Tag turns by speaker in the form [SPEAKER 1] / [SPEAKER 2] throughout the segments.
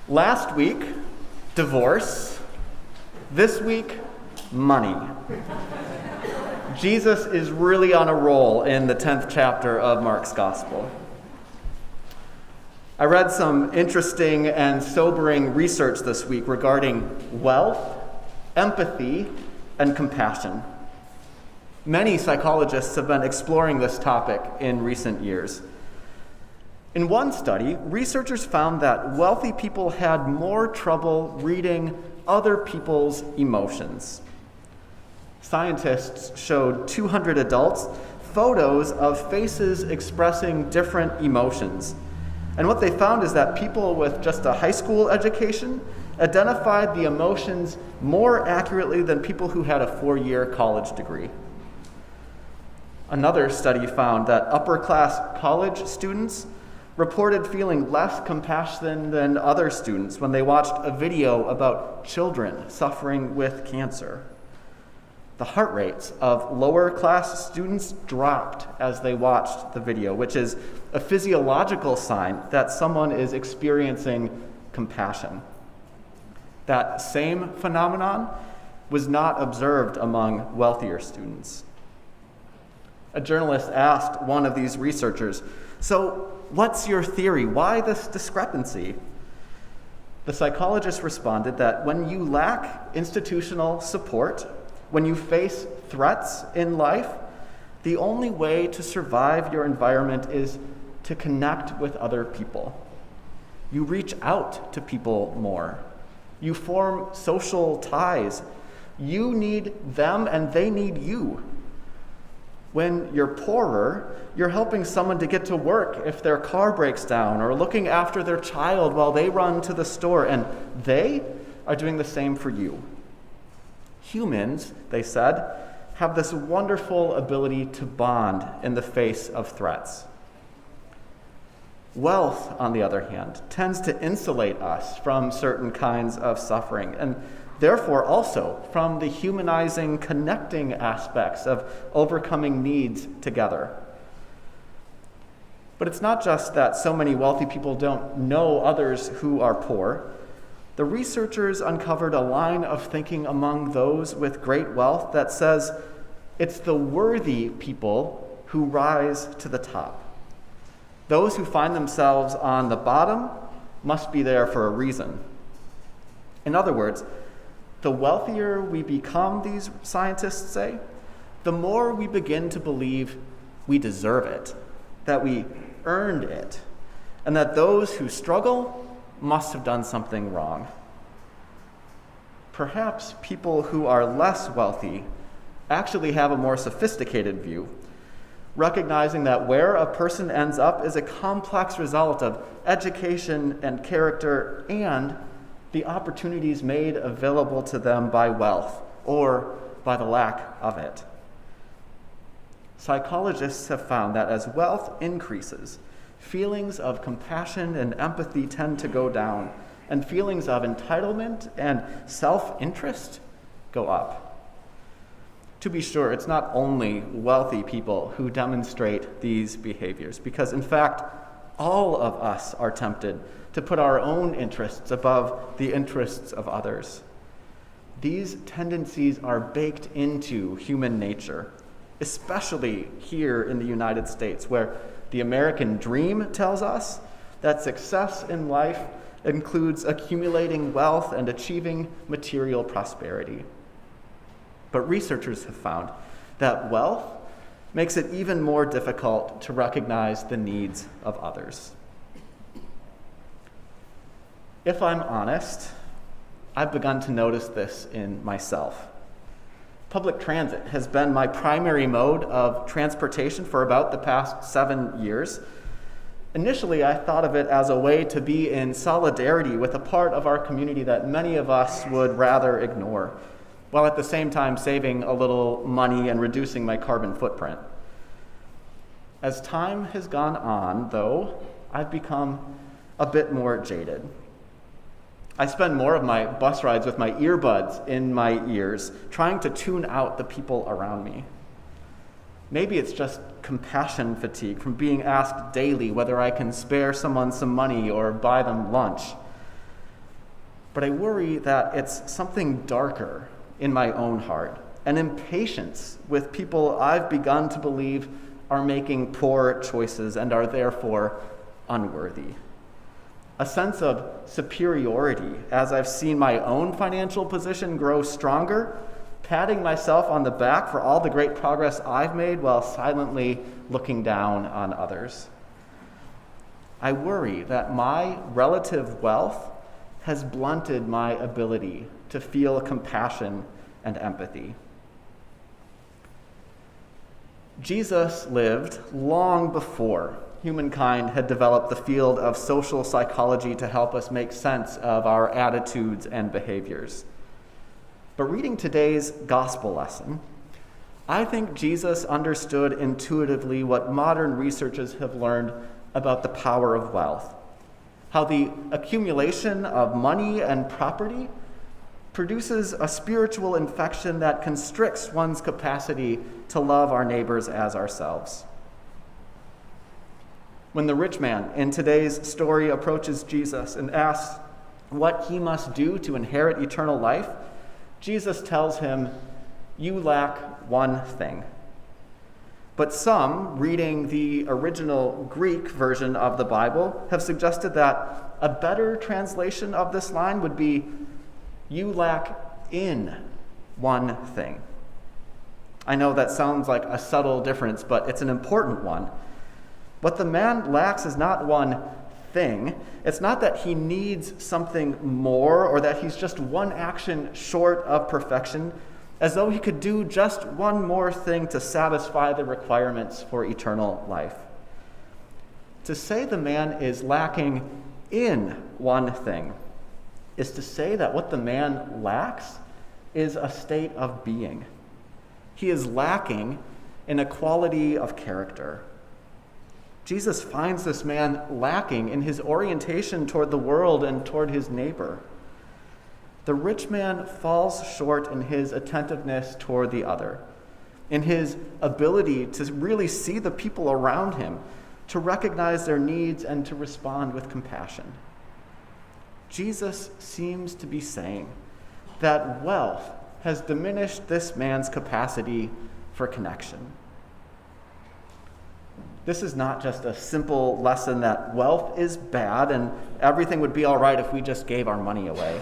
[SPEAKER 1] Last week, divorce. This week, money. Jesus is really on a roll in the 10th chapter of Mark's Gospel. I read some interesting and sobering research this week regarding wealth, empathy, and compassion. Many psychologists have been exploring this topic in recent years. In one study, researchers found that wealthy people had more trouble reading other people's emotions. Scientists showed 200 adults photos of faces expressing different emotions. And what they found is that people with just a high school education identified the emotions more accurately than people who had a 4-year college degree. Another study found that upper-class college students reported feeling less compassion than other students when they watched a video about children suffering with cancer. The heart rates of lower-class students dropped as they watched the video, which is a physiological sign that someone is experiencing compassion. That same phenomenon was not observed among wealthier students. A journalist asked one of these researchers, "So, what's your theory? Why this discrepancy?" The psychologist responded that when you lack institutional support, when you face threats in life, the only way to survive your environment is to connect with other people. You reach out to people more. You form social ties. You need them and they need you. When you're poorer, you're helping someone to get to work if their car breaks down, or looking after their child while they run to the store, and they are doing the same for you. Humans, they said, have this wonderful ability to bond in the face of threats. Wealth, on the other hand, tends to insulate us from certain kinds of suffering, and therefore also from the humanizing, connecting aspects of overcoming needs together. But it's not just that so many wealthy people don't know others who are poor. The researchers uncovered a line of thinking among those with great wealth that says it's the worthy people who rise to the top. Those who find themselves on the bottom must be there for a reason. In other words, the wealthier we become, these scientists say, the more we begin to believe we deserve it, that we earned it, and that those who struggle must have done something wrong. Perhaps people who are less wealthy actually have a more sophisticated view, recognizing that where a person ends up is a complex result of education and character and the opportunities made available to them by wealth or by the lack of it. Psychologists have found that as wealth increases, feelings of compassion and empathy tend to go down, and feelings of entitlement and self-interest go up. To be sure, it's not only wealthy people who demonstrate these behaviors, because in fact, all of us are tempted to put our own interests above the interests of others. These tendencies are baked into human nature, especially here in the United States, where the American dream tells us that success in life includes accumulating wealth and achieving material prosperity. But researchers have found that wealth makes it even more difficult to recognize the needs of others. If I'm honest, I've begun to notice this in myself. Public transit has been my primary mode of transportation for about the past 7 years. Initially, I thought of it as a way to be in solidarity with a part of our community that many of us would rather ignore, while at the same time saving a little money and reducing my carbon footprint. As time has gone on, though, I've become a bit more jaded. I spend more of my bus rides with my earbuds in my ears, trying to tune out the people around me. Maybe it's just compassion fatigue from being asked daily whether I can spare someone some money or buy them lunch. But I worry that it's something darker in my own heart, an impatience with people I've begun to believe are making poor choices and are therefore unworthy. A sense of superiority as I've seen my own financial position grow stronger, patting myself on the back for all the great progress I've made while silently looking down on others. I worry that my relative wealth has blunted my ability to feel compassion and empathy. Jesus lived long before humankind had developed the field of social psychology to help us make sense of our attitudes and behaviors. But reading today's gospel lesson, I think Jesus understood intuitively what modern researchers have learned about the power of wealth, how the accumulation of money and property produces a spiritual infection that constricts one's capacity to love our neighbors as ourselves. When the rich man in today's story approaches Jesus and asks what he must do to inherit eternal life, Jesus tells him, "You lack one thing." But some, reading the original Greek version of the Bible, have suggested that a better translation of this line would be, "You lack in one thing." I know that sounds like a subtle difference, but it's an important one. What the man lacks is not one thing. It's not that he needs something more or that he's just one action short of perfection, as though he could do just one more thing to satisfy the requirements for eternal life. To say the man is lacking in one thing is to say that what the man lacks is a state of being. He is lacking in a quality of character. Jesus finds this man lacking in his orientation toward the world and toward his neighbor. The rich man falls short in his attentiveness toward the other, in his ability to really see the people around him, to recognize their needs and to respond with compassion. Jesus seems to be saying that wealth has diminished this man's capacity for connection. This is not just a simple lesson that wealth is bad and everything would be all right if we just gave our money away.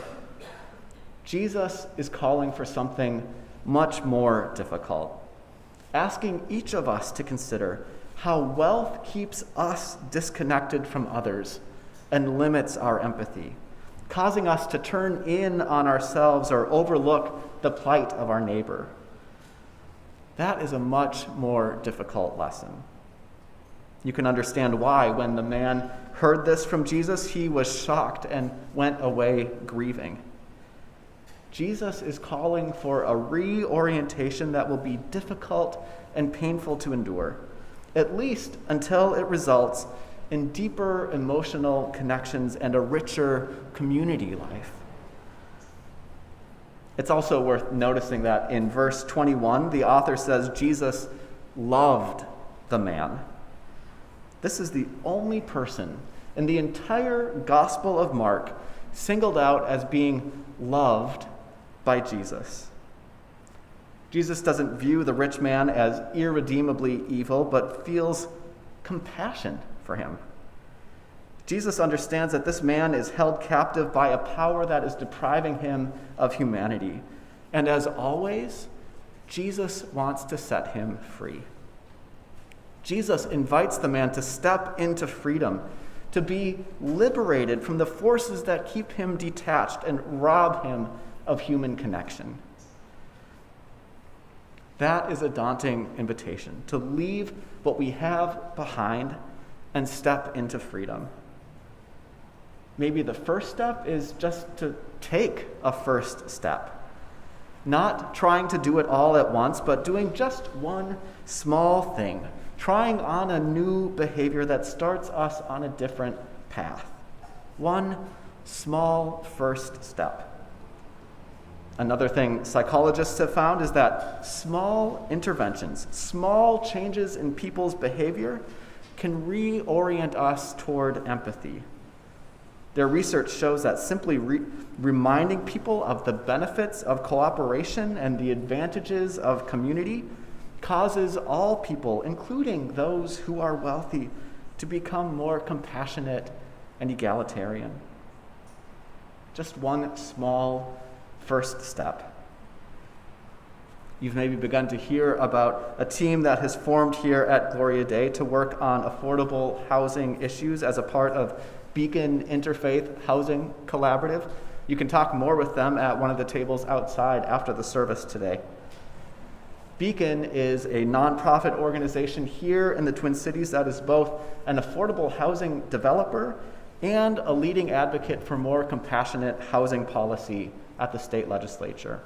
[SPEAKER 1] Jesus is calling for something much more difficult, asking each of us to consider how wealth keeps us disconnected from others and limits our empathy, causing us to turn in on ourselves or overlook the plight of our neighbor. That is a much more difficult lesson. You can understand why, when the man heard this from Jesus, he was shocked and went away grieving. Jesus is calling for a reorientation that will be difficult and painful to endure, at least until it results in deeper emotional connections and a richer community life. It's also worth noticing that in verse 21, the author says Jesus loved the man. This is the only person in the entire Gospel of Mark singled out as being loved by Jesus. Jesus doesn't view the rich man as irredeemably evil, but feels compassion for him. Jesus understands that this man is held captive by a power that is depriving him of humanity. And as always, Jesus wants to set him free. Jesus invites the man to step into freedom, to be liberated from the forces that keep him detached and rob him of human connection. That is a daunting invitation, to leave what we have behind and step into freedom. Maybe the first step is just to take a first step. Not trying to do it all at once, but doing just one small thing, trying on a new behavior that starts us on a different path. One small first step. Another thing psychologists have found is that small interventions, small changes in people's behavior can reorient us toward empathy. Their research shows that simply reminding people of the benefits of cooperation and the advantages of community causes all people, including those who are wealthy, to become more compassionate and egalitarian. Just one small first step. You've maybe begun to hear about a team that has formed here at Gloria Dei to work on affordable housing issues as a part of Beacon Interfaith Housing Collaborative. You can talk more with them at one of the tables outside after the service today. Beacon is a nonprofit organization here in the Twin Cities that is both an affordable housing developer and a leading advocate for more compassionate housing policy at the state legislature.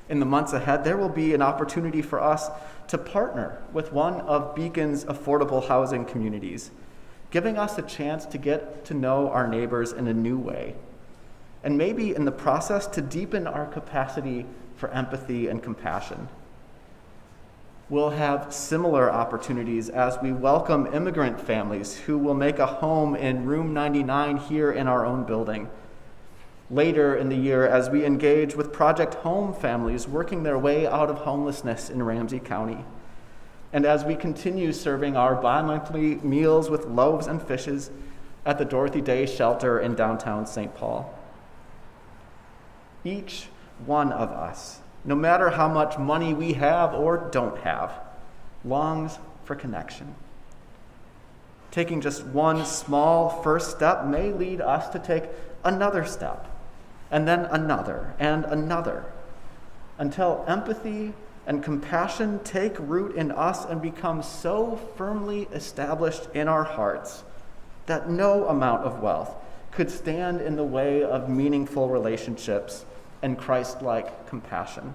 [SPEAKER 1] In the months ahead, there will be an opportunity for us to partner with one of Beacon's affordable housing communities, giving us a chance to get to know our neighbors in a new way, and maybe in the process to deepen our capacity for empathy and compassion. We'll have similar opportunities as we welcome immigrant families who will make a home in room 99 here in our own building. Later in the year, as we engage with Project Home families working their way out of homelessness in Ramsey County. And as we continue serving our bi-monthly meals with loaves and fishes at the Dorothy Day Shelter in downtown St. Paul. Each one of us, no matter how much money we have or don't have, longs for connection. Taking just one small first step may lead us to take another step, and then another and another, until empathy and compassion take root in us and become so firmly established in our hearts that no amount of wealth could stand in the way of meaningful relationships and Christ-like compassion.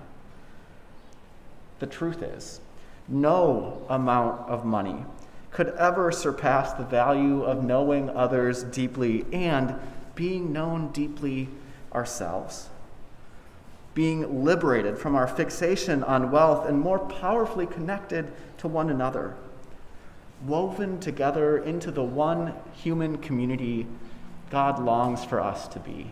[SPEAKER 1] The truth is, no amount of money could ever surpass the value of knowing others deeply and being known deeply ourselves. Being liberated from our fixation on wealth and more powerfully connected to one another, woven together into the one human community God longs for us to be.